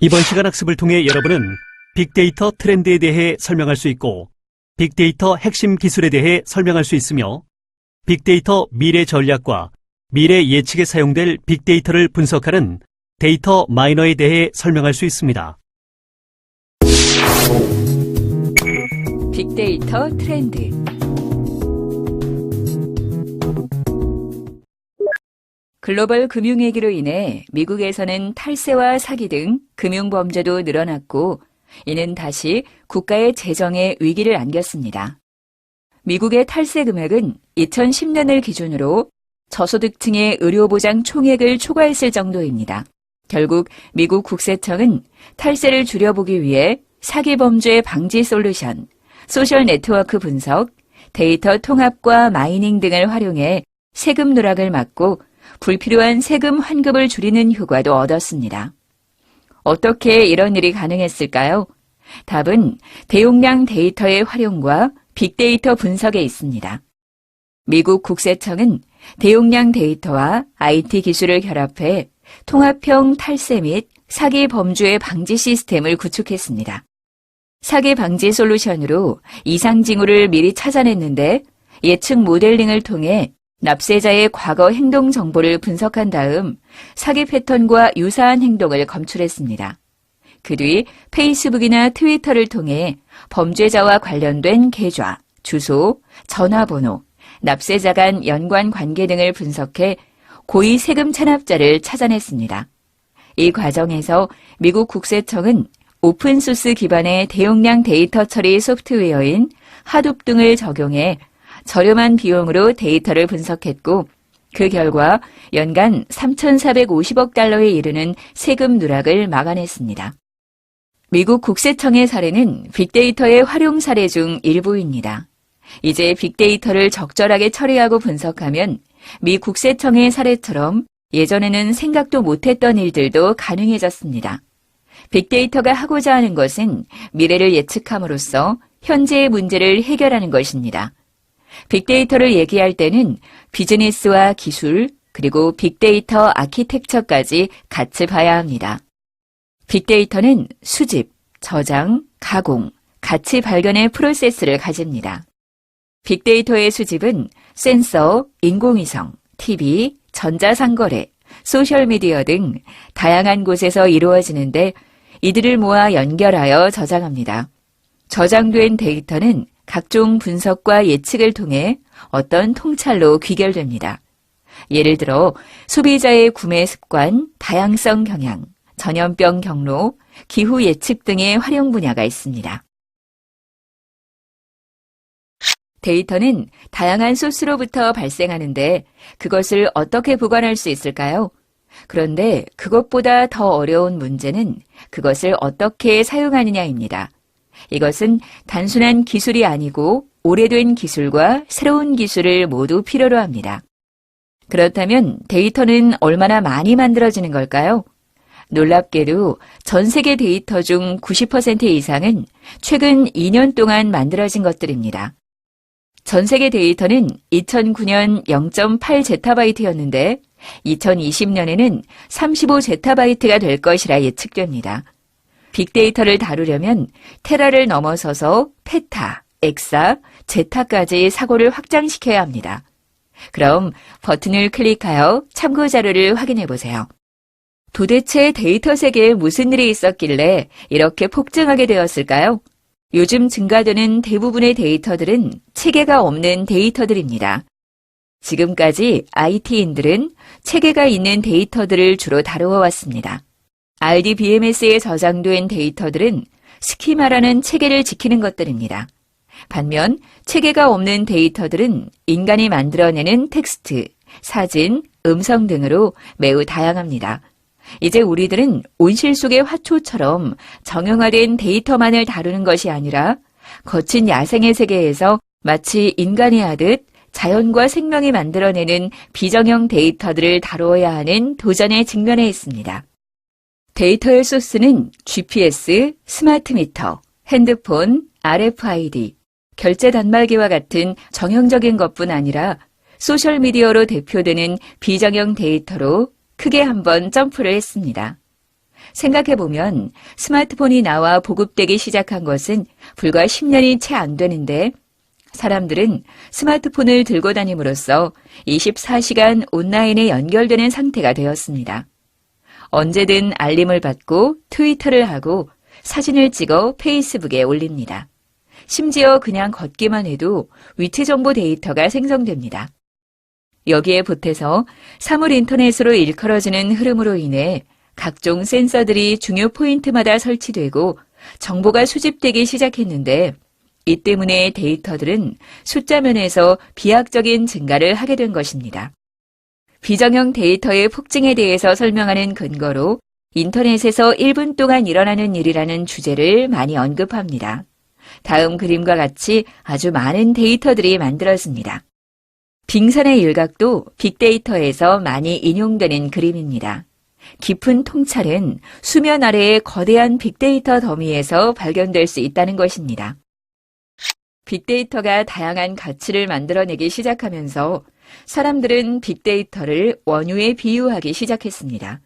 이번 시간 학습을 통해 여러분은 빅데이터 트렌드에 대해 설명할 수 있고 빅데이터 핵심 기술에 대해 설명할 수 있으며 빅데이터 미래 전략과 미래 예측에 사용될 빅데이터를 분석하는 데이터 마이너에 대해 설명할 수 있습니다. 빅데이터 트렌드. 글로벌 금융위기로 인해 미국에서는 탈세와 사기 등 금융범죄도 늘어났고 이는 다시 국가의 재정에 위기를 안겼습니다. 미국의 탈세 금액은 2010년을 기준으로 저소득층의 의료보장 총액을 초과했을 정도입니다. 결국 미국 국세청은 탈세를 줄여보기 위해 사기 범죄 방지 솔루션, 소셜 네트워크 분석, 데이터 통합과 마이닝 등을 활용해 세금 누락을 막고 불필요한 세금 환급을 줄이는 효과도 얻었습니다. 어떻게 이런 일이 가능했을까요? 답은 대용량 데이터의 활용과 빅데이터 분석에 있습니다. 미국 국세청은 대용량 데이터와 IT 기술을 결합해 통합형 탈세 및 사기 범죄 방지 시스템을 구축했습니다. 사기 방지 솔루션으로 이상 징후를 미리 찾아냈는데 예측 모델링을 통해 납세자의 과거 행동 정보를 분석한 다음 사기 패턴과 유사한 행동을 검출했습니다. 그 뒤 페이스북이나 트위터를 통해 범죄자와 관련된 계좌, 주소, 전화번호, 납세자 간 연관 관계 등을 분석해 고의 세금 체납자를 찾아냈습니다. 이 과정에서 미국 국세청은 오픈소스 기반의 대용량 데이터 처리 소프트웨어인 하둡 등을 적용해 저렴한 비용으로 데이터를 분석했고 그 결과 연간 3,450억 달러에 이르는 세금 누락을 막아냈습니다. 미국 국세청의 사례는 빅데이터의 활용 사례 중 일부입니다. 이제 빅데이터를 적절하게 처리하고 분석하면 미 국세청의 사례처럼 예전에는 생각도 못했던 일들도 가능해졌습니다. 빅데이터가 하고자 하는 것은 미래를 예측함으로써 현재의 문제를 해결하는 것입니다. 빅데이터를 얘기할 때는 비즈니스와 기술, 그리고 빅데이터 아키텍처까지 같이 봐야 합니다. 빅데이터는 수집, 저장, 가공, 가치 발견의 프로세스를 가집니다. 빅데이터의 수집은 센서, 인공위성, TV, 전자상거래, 소셜미디어 등 다양한 곳에서 이루어지는데 이들을 모아 연결하여 저장합니다. 저장된 데이터는 각종 분석과 예측을 통해 어떤 통찰로 귀결됩니다. 예를 들어 소비자의 구매 습관, 다양성 경향, 전염병 경로, 기후 예측 등의 활용 분야가 있습니다. 데이터는 다양한 소스로부터 발생하는데 그것을 어떻게 보관할 수 있을까요? 그런데 그것보다 더 어려운 문제는 그것을 어떻게 사용하느냐입니다. 이것은 단순한 기술이 아니고 오래된 기술과 새로운 기술을 모두 필요로 합니다. 그렇다면 데이터는 얼마나 많이 만들어지는 걸까요? 놀랍게도 전 세계 데이터 중 90% 이상은 최근 2년 동안 만들어진 것들입니다. 전 세계 데이터는 2009년 0.8제타바이트였는데 2020년에는 35제타바이트가 될 것이라 예측됩니다. 빅데이터를 다루려면 테라를 넘어서서 페타, 엑사, 제타까지 사고를 확장시켜야 합니다. 그럼 버튼을 클릭하여 참고 자료를 확인해 보세요. 도대체 데이터 세계에 무슨 일이 있었길래 이렇게 폭증하게 되었을까요? 요즘 증가되는 대부분의 데이터들은 체계가 없는 데이터들입니다. 지금까지 IT인들은 체계가 있는 데이터들을 주로 다루어 왔습니다. RDBMS에 저장된 데이터들은 스키마라는 체계를 지키는 것들입니다. 반면 체계가 없는 데이터들은 인간이 만들어내는 텍스트, 사진, 음성 등으로 매우 다양합니다. 이제 우리들은 온실 속의 화초처럼 정형화된 데이터만을 다루는 것이 아니라 거친 야생의 세계에서 마치 인간이 하듯 자연과 생명이 만들어내는 비정형 데이터들을 다루어야 하는 도전에 직면해 있습니다. 데이터의 소스는 GPS, 스마트 미터, 핸드폰, RFID, 결제 단말기와 같은 정형적인 것뿐 아니라 소셜미디어로 대표되는 비정형 데이터로 크게 한번 점프를 했습니다. 생각해보면 스마트폰이 나와 보급되기 시작한 것은 불과 10년이 채 안 되는데 사람들은 스마트폰을 들고 다님으로써 24시간 온라인에 연결되는 상태가 되었습니다. 언제든 알림을 받고 트위터를 하고 사진을 찍어 페이스북에 올립니다. 심지어 그냥 걷기만 해도 위치 정보 데이터가 생성됩니다. 여기에 보태서 사물 인터넷으로 일컬어지는 흐름으로 인해 각종 센서들이 중요 포인트마다 설치되고 정보가 수집되기 시작했는데 이 때문에 데이터들은 숫자 면에서 비약적인 증가를 하게 된 것입니다. 비정형 데이터의 폭증에 대해서 설명하는 근거로 인터넷에서 1분 동안 일어나는 일이라는 주제를 많이 언급합니다. 다음 그림과 같이 아주 많은 데이터들이 만들어집니다. 빙산의 일각도 빅데이터에서 많이 인용되는 그림입니다. 깊은 통찰은 수면 아래의 거대한 빅데이터 더미에서 발견될 수 있다는 것입니다. 빅데이터가 다양한 가치를 만들어내기 시작하면서 사람들은 빅데이터를 원유에 비유하기 시작했습니다.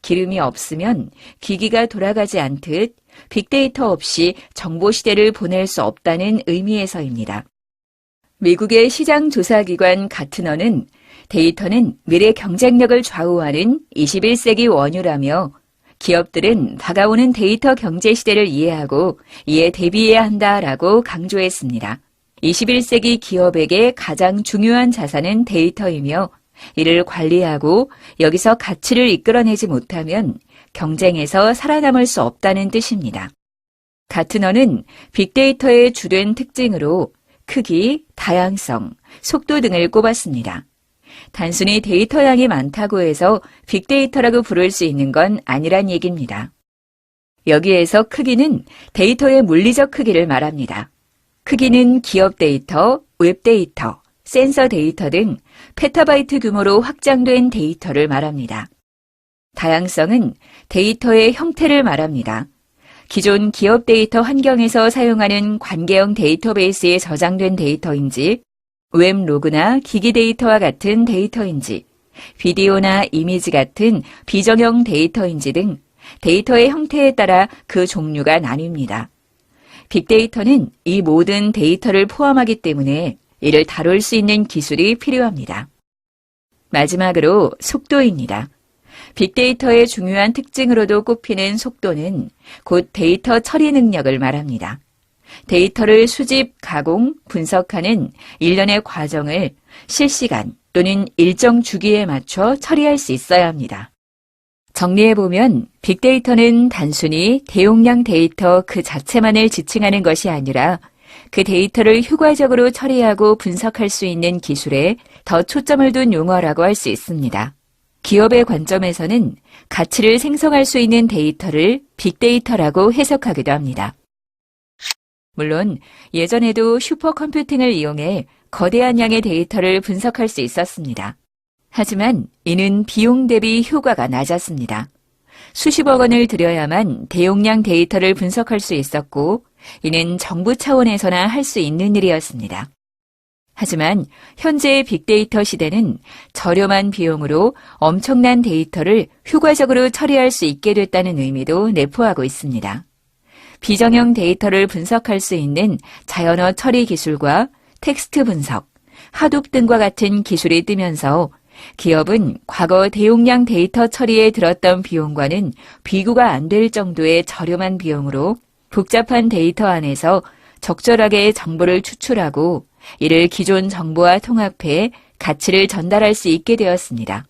기름이 없으면 기기가 돌아가지 않듯 빅데이터 없이 정보시대를 보낼 수 없다는 의미에서입니다. 미국의 시장조사기관 가트너는 데이터는 미래 경쟁력을 좌우하는 21세기 원유라며 기업들은 다가오는 데이터 경제 시대를 이해하고 이에 대비해야 한다라고 강조했습니다. 21세기 기업에게 가장 중요한 자산은 데이터이며 이를 관리하고 여기서 가치를 이끌어내지 못하면 경쟁에서 살아남을 수 없다는 뜻입니다. 가트너는 빅데이터의 주된 특징으로 크기, 다양성, 속도 등을 꼽았습니다. 단순히 데이터 양이 많다고 해서 빅데이터라고 부를 수 있는 건 아니란 얘기입니다. 여기에서 크기는 데이터의 물리적 크기를 말합니다. 크기는 기업 데이터, 웹 데이터, 센서 데이터 등 페타바이트 규모로 확장된 데이터를 말합니다. 다양성은 데이터의 형태를 말합니다. 기존 기업 데이터 환경에서 사용하는 관계형 데이터베이스에 저장된 데이터인지, 웹 로그나 기기 데이터와 같은 데이터인지, 비디오나 이미지 같은 비정형 데이터인지 등 데이터의 형태에 따라 그 종류가 나뉩니다. 빅데이터는 이 모든 데이터를 포함하기 때문에 이를 다룰 수 있는 기술이 필요합니다. 마지막으로 속도입니다. 빅데이터의 중요한 특징으로도 꼽히는 속도는 곧 데이터 처리 능력을 말합니다. 데이터를 수집, 가공, 분석하는 일련의 과정을 실시간 또는 일정 주기에 맞춰 처리할 수 있어야 합니다. 정리해보면 빅데이터는 단순히 대용량 데이터 그 자체만을 지칭하는 것이 아니라 그 데이터를 효과적으로 처리하고 분석할 수 있는 기술에 더 초점을 둔 용어라고 할 수 있습니다. 기업의 관점에서는 가치를 생성할 수 있는 데이터를 빅데이터라고 해석하기도 합니다. 물론 예전에도 슈퍼컴퓨팅을 이용해 거대한 양의 데이터를 분석할 수 있었습니다. 하지만 이는 비용 대비 효과가 낮았습니다. 수십억 원을 들여야만 대용량 데이터를 분석할 수 있었고 이는 정부 차원에서나 할 수 있는 일이었습니다. 하지만 현재의 빅데이터 시대는 저렴한 비용으로 엄청난 데이터를 효과적으로 처리할 수 있게 됐다는 의미도 내포하고 있습니다. 비정형 데이터를 분석할 수 있는 자연어 처리 기술과 텍스트 분석, 하둡 등과 같은 기술이 뜨면서 기업은 과거 대용량 데이터 처리에 들었던 비용과는 비교가 안 될 정도의 저렴한 비용으로 복잡한 데이터 안에서 적절하게 정보를 추출하고 이를 기존 정보와 통합해 가치를 전달할 수 있게 되었습니다.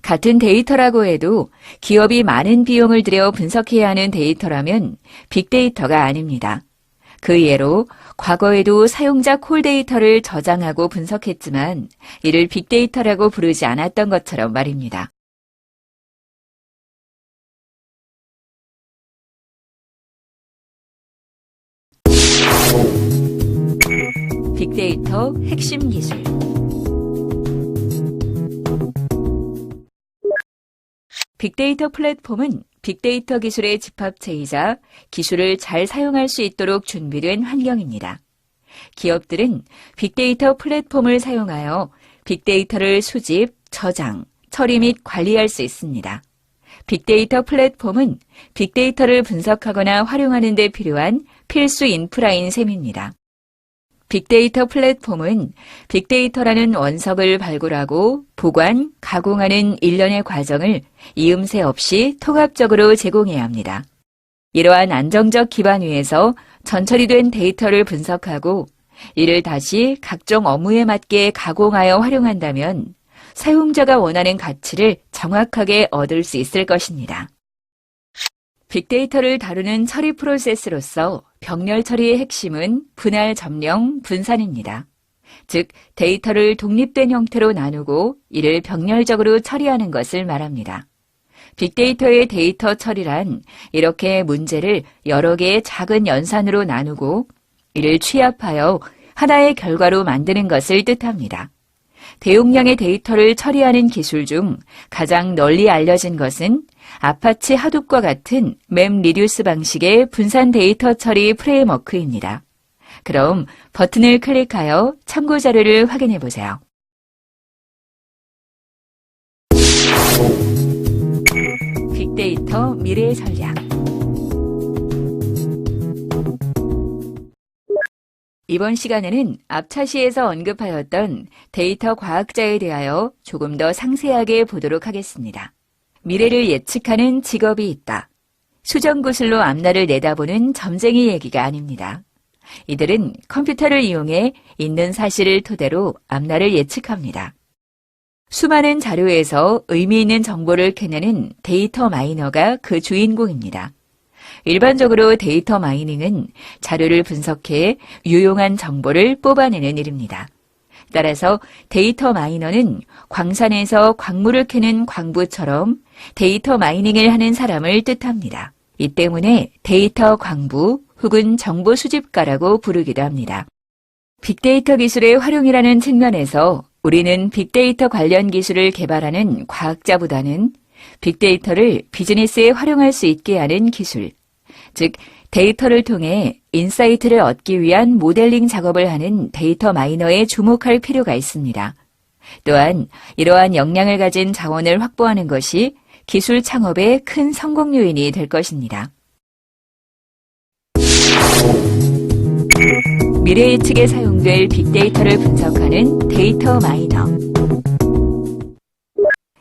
같은 데이터라고 해도 기업이 많은 비용을 들여 분석해야 하는 데이터라면 빅데이터가 아닙니다. 그 예로 과거에도 사용자 콜 데이터를 저장하고 분석했지만 이를 빅데이터라고 부르지 않았던 것처럼 말입니다. 빅데이터 핵심 기술. 빅데이터 플랫폼은 빅데이터 기술의 집합체이자 기술을 잘 사용할 수 있도록 준비된 환경입니다. 기업들은 빅데이터 플랫폼을 사용하여 빅데이터를 수집, 저장, 처리 및 관리할 수 있습니다. 빅데이터 플랫폼은 빅데이터를 분석하거나 활용하는 데 필요한 필수 인프라인 셈입니다. 빅데이터 플랫폼은 빅데이터라는 원석을 발굴하고 보관, 가공하는 일련의 과정을 이음새 없이 통합적으로 제공해야 합니다. 이러한 안정적 기반 위에서 전처리 된 데이터를 분석하고 이를 다시 각종 업무에 맞게 가공하여 활용한다면 사용자가 원하는 가치를 정확하게 얻을 수 있을 것입니다. 빅데이터를 다루는 처리 프로세스로서 병렬 처리의 핵심은 분할, 점령, 분산입니다. 즉, 데이터를 독립된 형태로 나누고 이를 병렬적으로 처리하는 것을 말합니다. 빅데이터의 데이터 처리란 이렇게 문제를 여러 개의 작은 연산으로 나누고 이를 취합하여 하나의 결과로 만드는 것을 뜻합니다. 대용량의 데이터를 처리하는 기술 중 가장 널리 알려진 것은 아파치 하둡과 같은 맵 리듀스 방식의 분산 데이터 처리 프레임워크입니다. 그럼 버튼을 클릭하여 참고 자료를 확인해 보세요. 빅데이터 미래 전략. 이번 시간에는 앞차시에서 언급하였던 데이터 과학자에 대하여 조금 더 상세하게 보도록 하겠습니다. 미래를 예측하는 직업이 있다. 수정구슬로 앞날을 내다보는 점쟁이 얘기가 아닙니다. 이들은 컴퓨터를 이용해 있는 사실을 토대로 앞날을 예측합니다. 수많은 자료에서 의미 있는 정보를 캐내는 데이터 마이너가 그 주인공입니다. 일반적으로 데이터 마이닝은 자료를 분석해 유용한 정보를 뽑아내는 일입니다. 따라서 데이터 마이너는 광산에서 광물을 캐는 광부처럼 데이터 마이닝을 하는 사람을 뜻합니다. 이 때문에 데이터 광부 혹은 정보 수집가라고 부르기도 합니다. 빅데이터 기술의 활용이라는 측면에서 우리는 빅데이터 관련 기술을 개발하는 과학자보다는 빅데이터를 비즈니스에 활용할 수 있게 하는 기술, 즉 데이터를 통해 인사이트를 얻기 위한 모델링 작업을 하는 데이터 마이너에 주목할 필요가 있습니다. 또한 이러한 역량을 가진 자원을 확보하는 것이 기술 창업의 큰 성공 요인이 될 것입니다. 미래 예측에 사용될 빅데이터를 분석하는 데이터 마이너.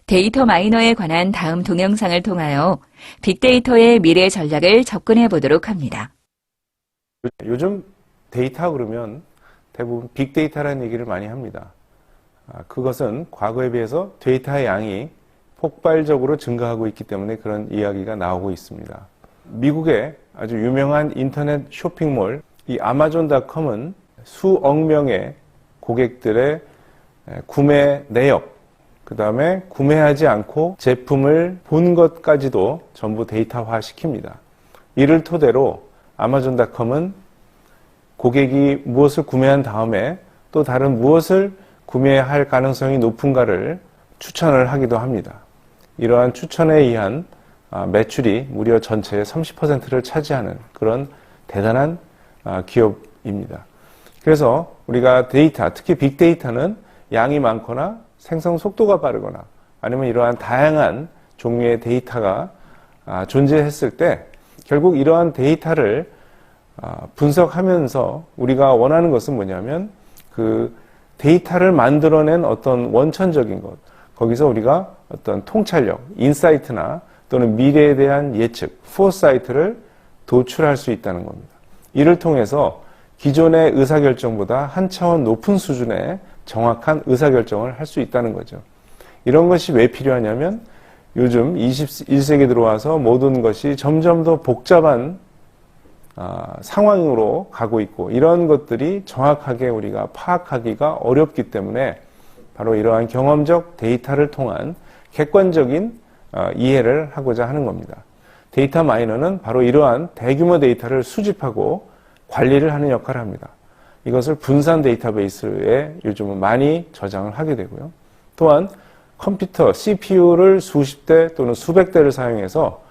데이터 마이너에 관한 다음 동영상을 통하여 빅데이터의 미래 전략을 접근해 보도록 합니다. 요즘 데이터 그러면 대부분 빅데이터라는 얘기를 많이 합니다. 그것은 과거에 비해서 데이터의 양이 폭발적으로 증가하고 있기 때문에 그런 이야기가 나오고 있습니다. 미국의 아주 유명한 인터넷 쇼핑몰 이 아마존닷컴은 수억 명의 고객들의 구매 내역, 그 다음에 구매하지 않고 제품을 본 것까지도 전부 데이터화 시킵니다. 이를 토대로 아마존닷컴은 고객이 무엇을 구매한 다음에 또 다른 무엇을 구매할 가능성이 높은가를 추천을 하기도 합니다. 이러한 추천에 의한 매출이 무려 전체의 30%를 차지하는 그런 대단한 기업입니다. 그래서 우리가 데이터, 특히 빅데이터는 양이 많거나 생성 속도가 빠르거나 아니면 이러한 다양한 종류의 데이터가 존재했을 때 결국 이러한 데이터를 분석하면서 우리가 원하는 것은 뭐냐면 그 데이터를 만들어낸 어떤 원천적인 것, 거기서 우리가 어떤 통찰력, 인사이트나 또는 미래에 대한 예측, 포사이트를 도출할 수 있다는 겁니다. 이를 통해서 기존의 의사결정보다 한 차원 높은 수준의 정확한 의사결정을 할 수 있다는 거죠. 이런 것이 왜 필요하냐면 요즘 21세기 들어와서 모든 것이 점점 더 복잡한 상황으로 가고 있고 이런 것들이 정확하게 우리가 파악하기가 어렵기 때문에 바로 이러한 경험적 데이터를 통한 객관적인 이해를 하고자 하는 겁니다. 데이터 마이너는 바로 이러한 대규모 데이터를 수집하고 관리를 하는 역할을 합니다. 이것을 분산 데이터베이스에 요즘은 많이 저장을 하게 되고요. 또한 컴퓨터 CPU를 수십 대 또는 수백 대를 사용해서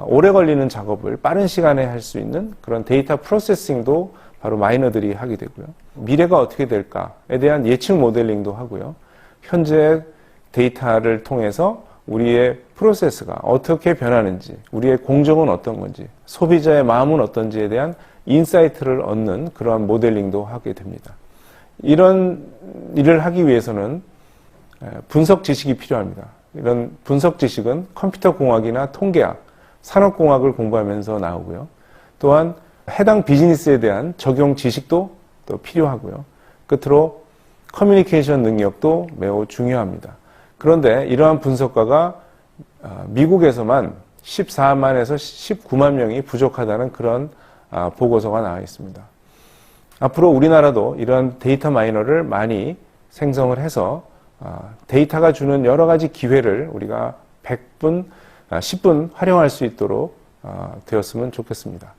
오래 걸리는 작업을 빠른 시간에 할 수 있는 그런 데이터 프로세싱도 바로 마이너들이 하게 되고요. 미래가 어떻게 될까에 대한 예측 모델링도 하고요. 현재 데이터를 통해서 우리의 프로세스가 어떻게 변하는지, 우리의 공정은 어떤 건지, 소비자의 마음은 어떤지에 대한 인사이트를 얻는 그러한 모델링도 하게 됩니다. 이런 일을 하기 위해서는 분석 지식이 필요합니다. 이런 분석 지식은 컴퓨터 공학이나 통계학, 산업공학을 공부하면서 나오고요. 또한 해당 비즈니스에 대한 적용 지식도 또 필요하고요. 끝으로 커뮤니케이션 능력도 매우 중요합니다. 그런데 이러한 분석가가 미국에서만 14만에서 19만 명이 부족하다는 그런 보고서가 나와 있습니다. 앞으로 우리나라도 이런 데이터 마이너를 많이 생성을 해서 데이터가 주는 여러 가지 기회를 우리가 10분 활용할 수 있도록 되었으면 좋겠습니다.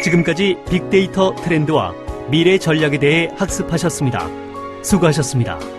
지금까지 빅데이터 트렌드와 미래 전략에 대해 학습하셨습니다. 수고하셨습니다.